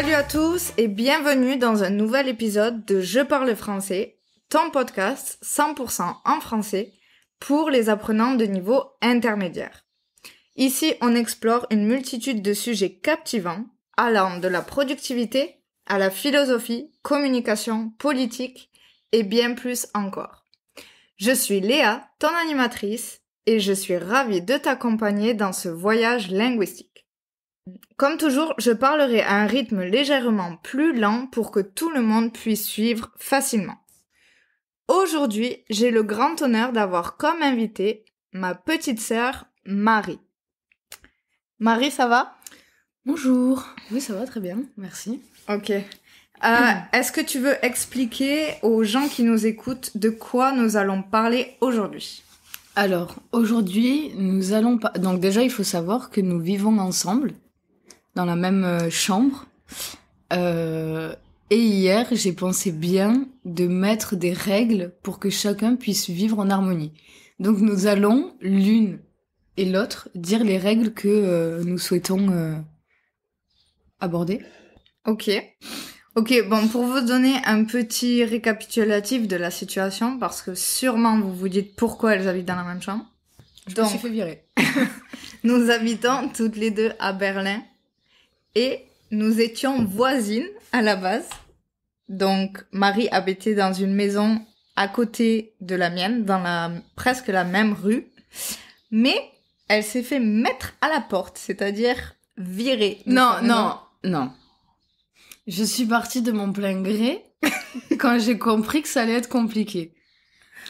Salut à tous et bienvenue dans un nouvel épisode de Je parle français, ton podcast 100% en français pour les apprenants de niveau intermédiaire. Ici, on explore une multitude de sujets captivants allant de la productivité à la philosophie, communication, politique et bien plus encore. Je suis Léa, ton animatrice, et je suis ravie de t'accompagner dans ce voyage linguistique. Comme toujours, je parlerai à un rythme légèrement plus lent pour que tout le monde puisse suivre facilement. Aujourd'hui, j'ai le grand honneur d'avoir comme invitée ma petite sœur Marie. Marie, ça va ? Bonjour. Oui, ça va très bien, merci. Ok. Est-ce que tu veux expliquer aux gens qui nous écoutent de quoi nous allons parler aujourd'hui ? Alors, aujourd'hui, nous allons... Donc déjà, il faut savoir que nous vivons ensemble, dans la même chambre. Et hier, j'ai pensé bien de mettre des règles pour que chacun puisse vivre en harmonie. Donc nous allons, l'une et l'autre, dire les règles que nous souhaitons aborder. Ok, bon, pour vous donner un petit récapitulatif de la situation, parce que sûrement vous vous dites pourquoi elles habitent dans la même chambre. Je me suis fait virer. Nous habitons toutes les deux à Berlin et nous étions voisines à la base. Donc, Marie habitait dans une maison à côté de la mienne, dans presque la même rue. Mais elle s'est fait mettre à la porte, c'est-à-dire virer. Non. Je suis partie de mon plein gré quand j'ai compris que ça allait être compliqué.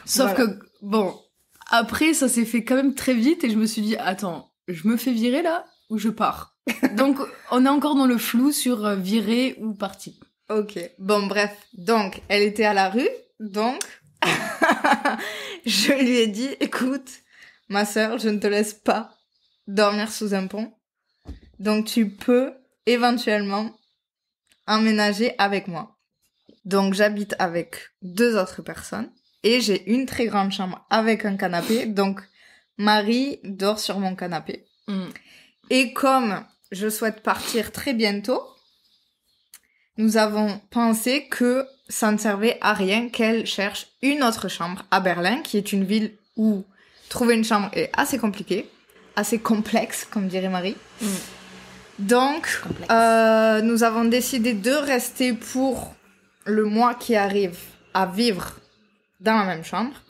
Sauf que, bon, après, ça s'est fait quand même très vite et je me suis dit, attends, je me fais virer là ou je pars ? Donc, on est encore dans le flou sur virer ou partir. Ok, bon bref, donc, elle était à la rue, donc, je lui ai dit, écoute, ma sœur, je ne te laisse pas dormir sous un pont, donc tu peux éventuellement emménager avec moi. Donc j'habite avec 2 autres personnes et j'ai une très grande chambre avec un canapé, donc Marie dort sur mon canapé. Et comme je souhaite partir très bientôt, nous avons pensé que ça ne servait à rien qu'elle cherche une autre chambre à Berlin, qui est une ville où trouver une chambre est assez compliqué, assez complexe, comme dirait Marie. Donc, nous avons décidé de rester pour le mois qui arrive à vivre dans la même chambre.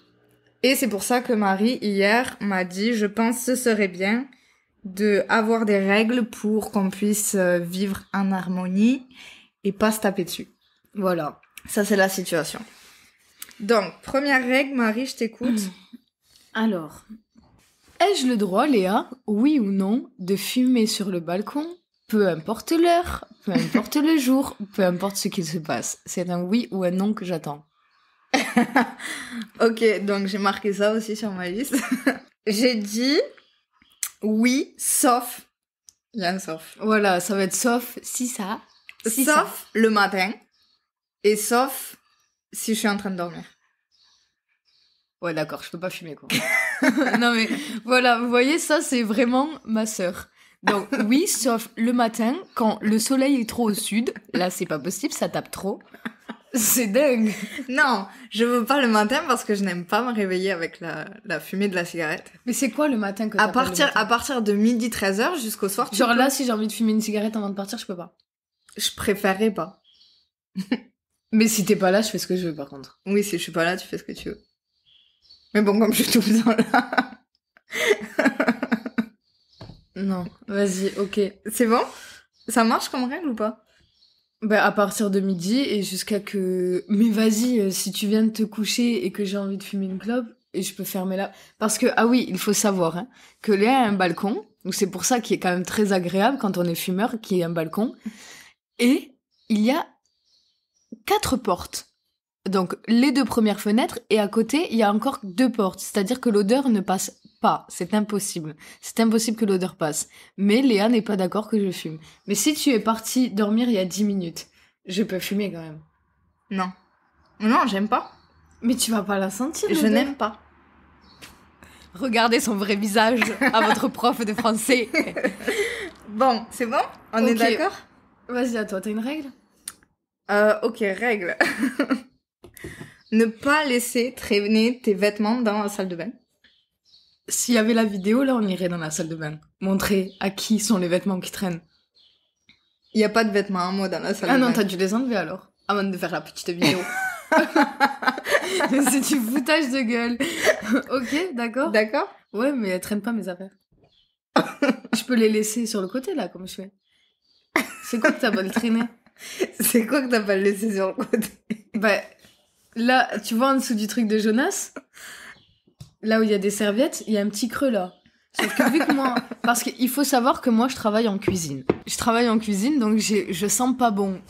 Et c'est pour ça que Marie, hier, m'a dit, je pense que ce serait bien d'avoir des règles pour qu'on puisse vivre en harmonie et pas se taper dessus. Voilà, ça c'est la situation. Donc, première règle, Marie, je t'écoute. Alors, ai-je le droit, Léa, oui ou non, de fumer sur le balcon ? Peu importe l'heure, peu importe le jour, peu importe ce qu'il se passe. C'est un oui ou un non que j'attends. Ok, donc j'ai marqué ça aussi sur ma liste. J'ai dit oui, sauf... Il y a un sauf. Voilà, ça va être sauf si ça... Si sauf ça. Le matin et sauf si je suis en train de dormir. Ouais, d'accord, je peux pas fumer, quoi. Non, mais voilà, vous voyez, ça, c'est vraiment ma sœur. Donc, oui, sauf le matin, quand le soleil est trop au sud. Là, c'est pas possible, ça tape trop. C'est dingue. Non, je veux pas le matin parce que je n'aime pas me réveiller avec la fumée de la cigarette. Mais c'est quoi le matin que à partir de midi 13h jusqu'au soir, genre là, si j'ai envie de fumer une cigarette avant de partir, je peux pas. Je préférerais pas. Mais si t'es pas là, je fais ce que je veux, par contre. Oui, si je suis pas là, tu fais ce que tu veux. Mais bon, comme je suis tout le temps là... Non, vas-y, ok. C'est bon ? Ça marche comme règle ou pas ? Bah, à partir de midi et jusqu'à que... Mais vas-y, si tu viens de te coucher et que j'ai envie de fumer une clope, et je peux fermer là... Parce que, ah oui, il faut savoir, hein, que Léa a un balcon, donc c'est pour ça qu'il est quand même très agréable quand on est fumeur, qu'il y ait un balcon, et il y a 4 portes. Donc, les 2 premières fenêtres, et à côté, il y a encore 2 portes. C'est-à-dire que l'odeur ne passe pas. C'est impossible. C'est impossible que l'odeur passe. Mais Léa n'est pas d'accord que je fume. Mais si tu es partie dormir il y a 10 minutes, je peux fumer quand même. Non. Non, j'aime pas. Mais tu vas pas la sentir, je n'aime pas. Regardez son vrai visage à votre prof de français. Bon, c'est bon ? On est d'accord ? Vas-y, à toi, t'as une règle? Ok, règle. Ne pas laisser traîner tes vêtements dans la salle de bain. S'il y avait la vidéo, là, on irait dans la salle de bain. Montrer à qui sont les vêtements qui traînent. Il n'y a pas de vêtements à moi dans la salle Ah de non, bain. t'as dû les enlever alors. Avant de faire la petite vidéo. C'est du foutage de gueule. Ok, d'accord. D'accord? Ouais, mais elles traînent pas mes affaires. Je peux les laisser sur le côté, là, comme je fais. C'est quoi que t'as pas le traîner? C'est quoi que t'as pas laissé sur le côté? Bah, là, tu vois en dessous du truc de Jonas, là où il y a des serviettes, il y a un petit creux là. Sauf que vu que moi... Parce qu'il faut savoir que moi, je travaille en cuisine. Je travaille en cuisine, donc je sens pas bon.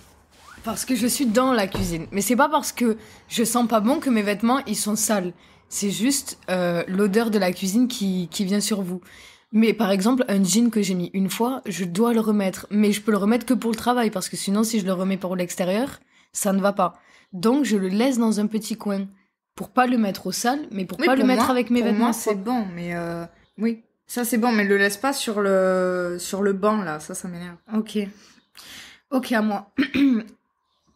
Parce que je suis dans la cuisine. Mais c'est pas parce que je sens pas bon que mes vêtements, ils sont sales. C'est juste l'odeur de la cuisine qui vient sur vous. Mais par exemple, un jean que j'ai mis une fois, je dois le remettre. Mais je peux le remettre que pour le travail, parce que sinon, si je le remets pour l'extérieur, ça ne va pas. Donc, je le laisse dans un petit coin. Pour pas le mettre au sale, mais pour pas le mettre avec mes pour vêtements. moi, c'est bon, mais oui. Ça, c'est bon, mais le laisse pas sur le banc, là. Ça m'énerve. Ok. Ok, à moi.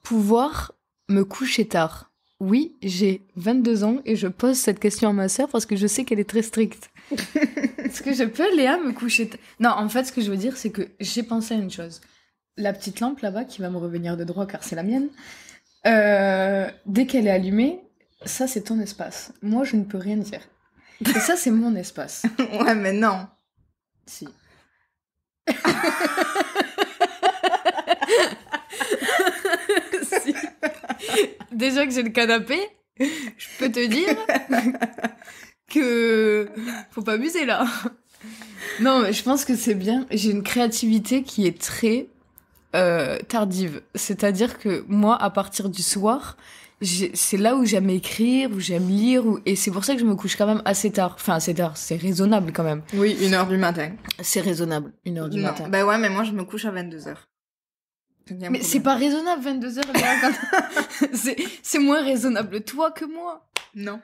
Pouvoir me coucher tard. Oui, j'ai 22 ans et je pose cette question à ma sœur parce que je sais qu'elle est très stricte. Est-ce que je peux, Léa, me coucher tard? Non, en fait, ce que je veux dire, c'est que j'ai pensé à une chose. La petite lampe là-bas, qui va me revenir de droit car c'est la mienne, dès qu'elle est allumée, ça, c'est ton espace. Moi, je ne peux rien dire. Et ça, c'est mon espace. Ouais, mais non. Si. Si. Déjà que j'ai le canapé, je peux te dire que faut pas abuser là. Non, mais je pense que c'est bien. J'ai une créativité qui est très tardive. C'est-à-dire que moi, à partir du soir, c'est là où j'aime écrire, où j'aime lire, et c'est pour ça que je me couche quand même assez tard. Enfin, assez tard, c'est raisonnable quand même. Oui, 1h du matin. C'est raisonnable, 1h du matin. Bah ouais, mais moi, je me couche à 22h. Mais c'est pas raisonnable, 22h, c'est moins raisonnable toi que moi. Non.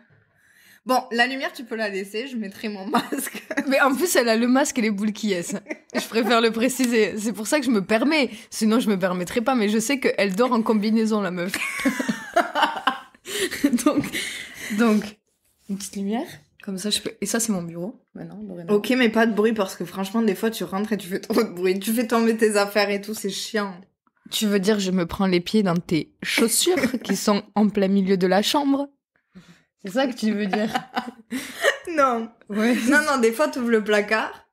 Bon, la lumière, tu peux la laisser, je mettrai mon masque. Mais en plus, elle a le masque et les boules qui est. Je préfère le préciser. C'est pour ça que je me permets. Sinon, je me permettrais pas, mais je sais qu'elle dort en combinaison, la meuf. donc, une petite lumière. Comme ça, je peux... Et ça, c'est mon bureau, maintenant. Ok, mais pas de bruit, parce que franchement, des fois, tu rentres et tu fais trop de bruit. Tu fais tomber tes affaires et tout, c'est chiant. Tu veux dire, je me prends les pieds dans tes chaussures qui sont en plein milieu de la chambre? C'est ça que tu veux dire? Non. Ouais. Non, des fois, tu ouvres le placard.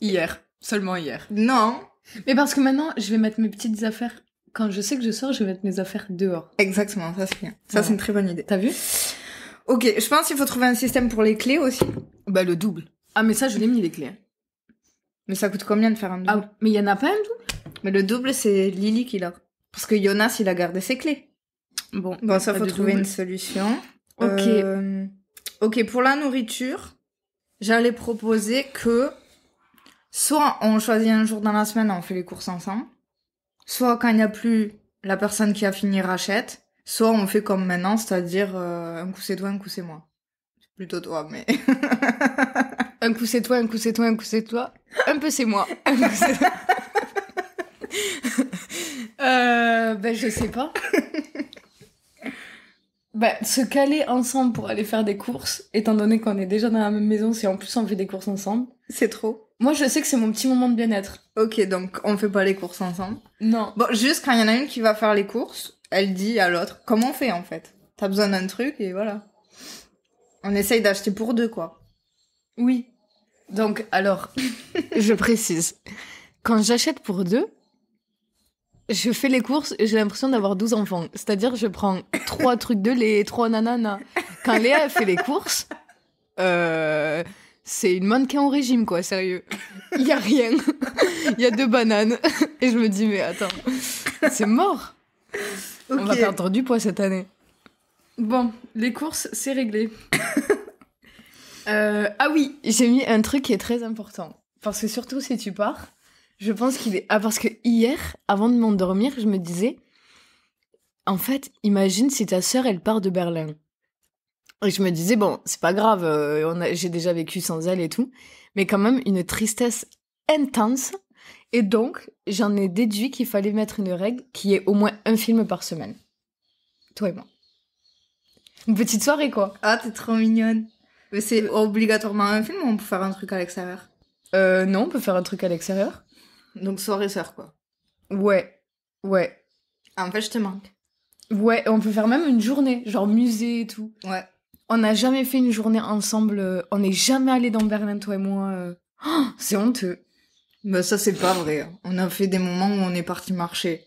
Hier. Seulement hier. Non. Mais parce que maintenant, je vais mettre mes petites affaires. Quand je sais que je sors, je vais mettre mes affaires dehors. Exactement, ça c'est bien. Ça, c'est une très bonne idée. T'as vu? Ok, je pense qu'il faut trouver un système pour les clés aussi. Bah, le double. Ah, mais ça, je l'ai mis, les clés. Mais ça coûte combien de faire un double? Ah, mais il y en a pas un double? Mais le double, c'est Lily qui l'a. Parce que Jonas, il a gardé ses clés. Bon, ça, faut trouver une solution. Ok. Ok, pour la nourriture, j'allais proposer que soit on choisit un jour dans la semaine, on fait les courses ensemble. Soit quand il n'y a plus, la personne qui a fini rachète. Soit on fait comme maintenant, c'est-à-dire un coup c'est toi, un coup c'est moi. C'est plutôt toi, mais... Un coup c'est toi, un coup c'est toi, un coup c'est toi. Un peu c'est moi. Un coup c'est toi. Ben je sais pas. Se caler ensemble pour aller faire des courses, étant donné qu'on est déjà dans la même maison, si en plus on fait des courses ensemble. C'est trop. Moi je sais que c'est mon petit moment de bien-être. Ok, donc on fait pas les courses ensemble. Non. Bon, juste quand il y en a une qui va faire les courses, elle dit à l'autre, comment on fait en fait? T'as besoin d'un truc et voilà. On essaye d'acheter pour deux, quoi. Oui. Donc, alors, je précise. Quand j'achète pour deux, je fais les courses et j'ai l'impression d'avoir 12 enfants. C'est-à-dire, je prends 3 trucs de lait, 3 nananas. Quand Léa fait les courses, c'est une mannequin au régime, quoi, sérieux. Il y a rien. Il y a 2 bananes. Et je me dis, mais attends, c'est mort. Okay. On va perdre du poids cette année. Bon, les courses, c'est réglé. Ah oui, j'ai mis un truc qui est très important. Parce que surtout si tu pars, je pense qu'il est... Ah, parce que hier, avant de m'endormir, je me disais, en fait, imagine si ta sœur, elle part de Berlin. Et je me disais, bon, c'est pas grave, j'ai déjà vécu sans elle et tout, mais quand même une tristesse intense. Et donc, j'en ai déduit qu'il fallait mettre une règle qui est au moins un film par semaine. Toi et moi. Une petite soirée, quoi. Ah, t'es trop mignonne. Mais c'est obligatoirement un film ou on peut faire un truc à l'extérieur? Non, on peut faire un truc à l'extérieur. Donc soirée sœur, quoi. Ouais. Ah, en fait, je te manque. Ouais, on peut faire même une journée, genre musée et tout. Ouais. On n'a jamais fait une journée ensemble. On n'est jamais allé dans Berlin, toi et moi. Oh, c'est honteux. Mais ça, c'est pas vrai. On a fait des moments où on est parti marcher.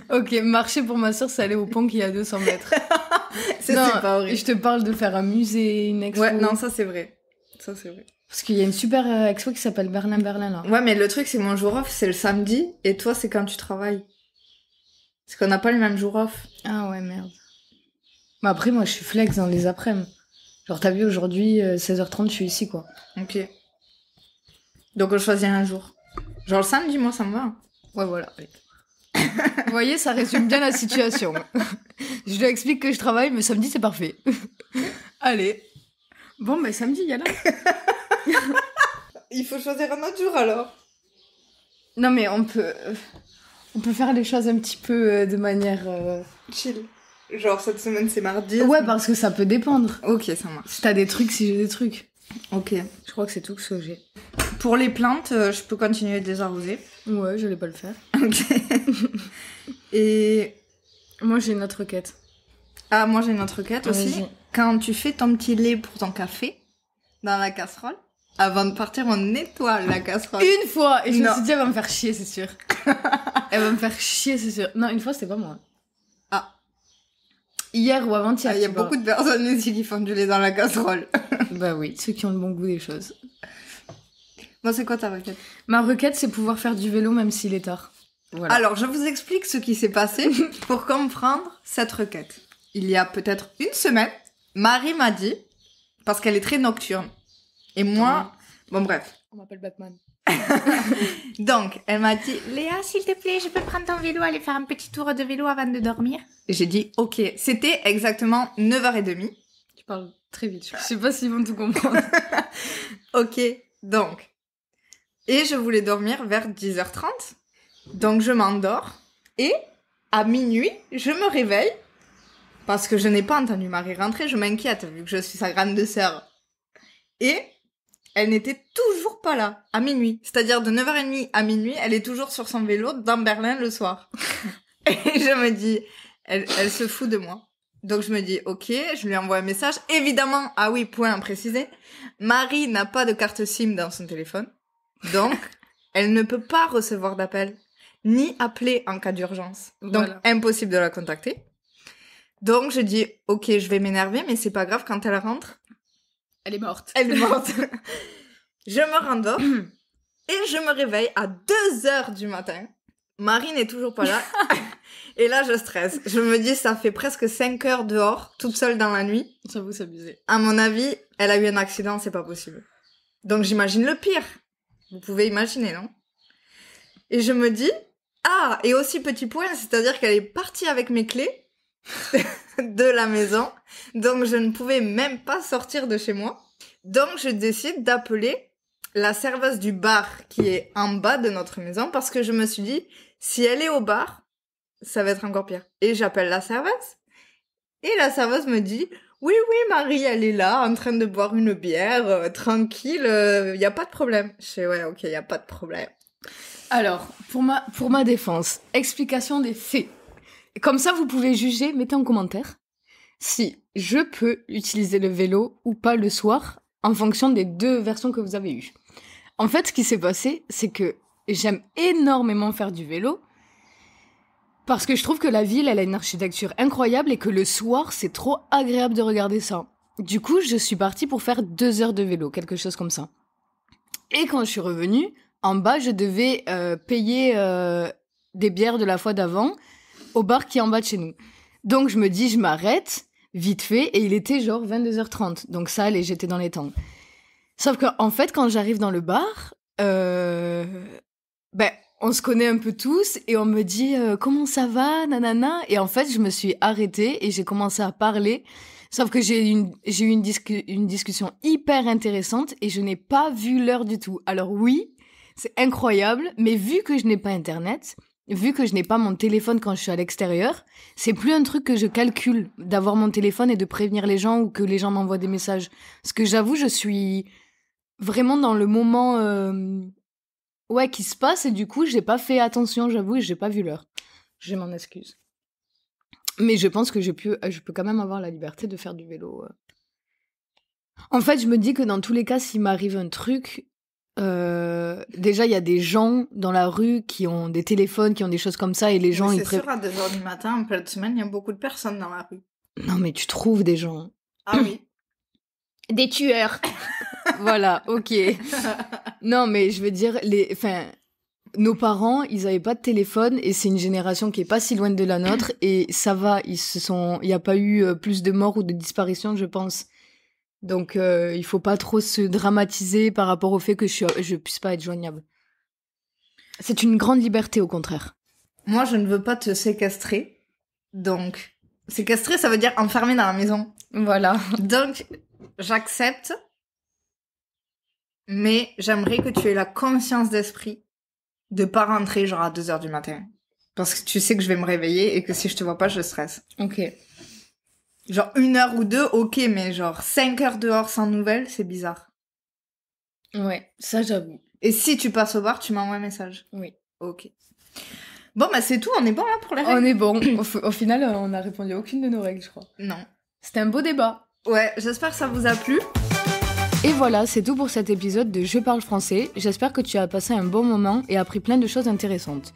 Ok, marcher pour ma soeur, c'est aller au pont qui est à 200 mètres. C'est Non, pas vrai. je te parle de faire un musée, une expo. Ouais, non, ça, c'est vrai. Ça, c'est vrai. Parce qu'il y a une super expo qui s'appelle Berlin, là. Ouais, mais le truc, c'est mon jour off, c'est le samedi, et toi, c'est quand tu travailles. Parce qu'on n'a pas les mêmes jours off. Ah ouais, merde. Mais après, moi, je suis flex dans les après-midi. Genre, t'as vu, aujourd'hui, 16h30, je suis ici, quoi. Ok. Donc, on choisit un jour. Genre, le samedi, moi, ça me va. Ouais, voilà. Allez. Vous voyez, ça résume bien la situation. Je lui explique que je travaille, mais samedi, c'est parfait. Allez. Bon, mais samedi, il y a là. Il faut choisir un autre jour, alors. Non, mais on peut faire les choses un petit peu de manière... Chill. Genre, cette semaine, c'est mardi. Ouais, parce que ça peut dépendre. Ok, ça marche. Si t'as des trucs, si j'ai des trucs. Ok. Je crois que c'est tout que ce que j'ai. Pour les plantes, je peux continuer de les arroser. Ouais, j'allais pas le faire. Ok. Et... Moi, j'ai une autre requête. Ah, moi, j'ai une autre requête aussi. Vas-y. Quand tu fais ton petit lait pour ton café, dans la casserole, avant de partir, on nettoie la casserole. Une fois. Et je me Non. suis dit, elle va me faire chier, c'est sûr. Elle va me faire chier, c'est sûr. Non, une fois, c'était pas moi. Ah. Hier ou avant-hier. Il y a beaucoup de personnes ici qui font du lait dans la casserole. Bah oui, ceux qui ont le bon goût des choses. Bon, c'est quoi ta requête? Ma requête, c'est pouvoir faire du vélo même s'il est tard. Voilà. Alors, je vous explique ce qui s'est passé pour comprendre cette requête. Il y a peut-être une semaine, Marie m'a dit, parce qu'elle est très nocturne, et moi... Bon, bref. On m'appelle Batman. Donc, elle m'a dit, Léa, s'il te plaît, je peux prendre ton vélo, aller faire un petit tour de vélo avant de dormir? J'ai dit, ok. C'était exactement 9h30. Tu parles très vite. Je sais pas s'ils vont tout comprendre. Ok, donc. Et je voulais dormir vers 10h30. Donc, je m'endors. Et à minuit, je me réveille. Parce que je n'ai pas entendu Marie rentrer. Je m'inquiète, vu que je suis sa grande sœur. Et elle n'était toujours pas là, à minuit. C'est-à-dire de 9h30 à minuit, elle est toujours sur son vélo dans Berlin le soir. Et je me dis, elle se fout de moi. Donc je me dis, ok, je lui envoie un message. Évidemment, ah oui, point à préciser, Marie n'a pas de carte SIM dans son téléphone. Donc, elle ne peut pas recevoir d'appel, ni appeler en cas d'urgence. Donc, Voilà. impossible de la contacter. Donc, je dis, ok, je vais m'énerver, mais c'est pas grave, quand elle rentre, Elle est morte. elle est morte. Je me rendors et je me réveille à 2h du matin. Marie n'est toujours pas là. Et là, je stresse. Je me dis, ça fait presque 5 heures dehors, toute seule dans la nuit. J'avoue, s'abuser. À mon avis, elle a eu un accident, c'est pas possible. Donc j'imagine le pire. Vous pouvez imaginer, non? Et je me dis, ah, et aussi petit point, c'est-à-dire qu'elle est partie avec mes clés de la maison. Donc je ne pouvais même pas sortir de chez moi. Donc je décide d'appeler la serveuse du bar qui est en bas de notre maison parce que je me suis dit, si elle est au bar, ça va être encore pire. Et j'appelle la serveuse. Et la serveuse me dit, oui, Marie, elle est là, en train de boire une bière, tranquille, y a pas de problème. Je fais, ouais, ok, y a pas de problème. Alors, pour ma défense, explication des faits. Comme ça, vous pouvez juger, mettez en commentaire si je peux utiliser le vélo ou pas le soir en fonction des deux versions que vous avez eues. En fait, ce qui s'est passé, c'est que j'aime énormément faire du vélo parce que je trouve que la ville, elle a une architecture incroyable et que le soir, c'est trop agréable de regarder ça. Du coup, je suis partie pour faire 2 heures de vélo, quelque chose comme ça. Et quand je suis revenue, en bas, je devais payer des bières de la fois d'avant au bar qui est en bas de chez nous. Donc, je me dis, je m'arrête vite fait et il était genre 22h30. Donc ça, allez, j'étais dans les temps. Sauf qu'en fait, quand j'arrive dans le bar, on se connaît un peu tous et on me dit comment ça va, nanana. Et en fait, je me suis arrêtée et j'ai commencé à parler Sauf que j'ai eu une discussion hyper intéressante et je n'ai pas vu l'heure du tout. Alors oui, c'est incroyable, mais vu que je n'ai pas Internet, vu que je n'ai pas mon téléphone quand je suis à l'extérieur, c'est plus un truc que je calcule d'avoir mon téléphone et de prévenir les gens ou que les gens m'envoient des messages. Parce que j'avoue, je suis vraiment dans le moment qui se passe et du coup, j'ai pas fait attention, j'avoue, et j'ai pas vu l'heure. Je m'en excuse. Mais je pense que je peux quand même avoir la liberté de faire du vélo. En fait, je me dis que dans tous les cas, s'il m'arrive un truc, déjà, il y a des gens dans la rue qui ont des téléphones, qui ont des choses comme ça, et les gens... C'est sûr, à 2h du matin, en pleine semaine, il y a beaucoup de personnes dans la rue. Non, mais tu trouves des gens. Ah oui. Des tueurs. Voilà, ok. Non, mais je veux dire, nos parents, ils avaient pas de téléphone et c'est une génération qui est pas si loin de la nôtre et ça va, il y a pas eu plus de morts ou de disparitions, je pense. Donc il faut pas trop se dramatiser par rapport au fait que je puisse pas être joignable. C'est une grande liberté au contraire. Moi, je ne veux pas te séquestrer. Donc, séquestrer, ça veut dire enfermer dans la maison. Voilà. Donc, j'accepte, mais j'aimerais que tu aies la conscience d'esprit de pas rentrer genre à 2h du matin. Parce que tu sais que je vais me réveiller et que si je te vois pas, je stresse. Ok. Genre 1h ou 2, ok, mais genre 5 heures dehors sans nouvelles, c'est bizarre. Ouais, ça j'avoue. Et si tu passes au bar, tu m'envoies un message. Oui. Ok. Bon, bah c'est tout, on est bon là pour les règles. On est bon. Au final, on a répondu à aucune de nos règles, je crois. Non. C'était un beau débat. Ouais, j'espère que ça vous a plu. Et voilà, c'est tout pour cet épisode de Je parle français. J'espère que tu as passé un bon moment et appris plein de choses intéressantes.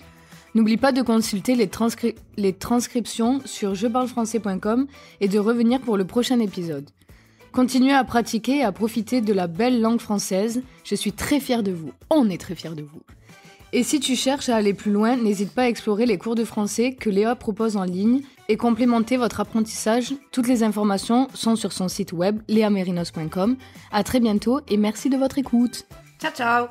N'oublie pas de consulter les transcriptions sur jeparlefrançais.com et de revenir pour le prochain épisode. Continuez à pratiquer et à profiter de la belle langue française. Je suis très fière de vous. On est très fiers de vous. Et si tu cherches à aller plus loin, n'hésite pas à explorer les cours de français que Léa propose en ligne et complémenter votre apprentissage. Toutes les informations sont sur son site web leamerinos.com. À très bientôt et merci de votre écoute. Ciao, ciao.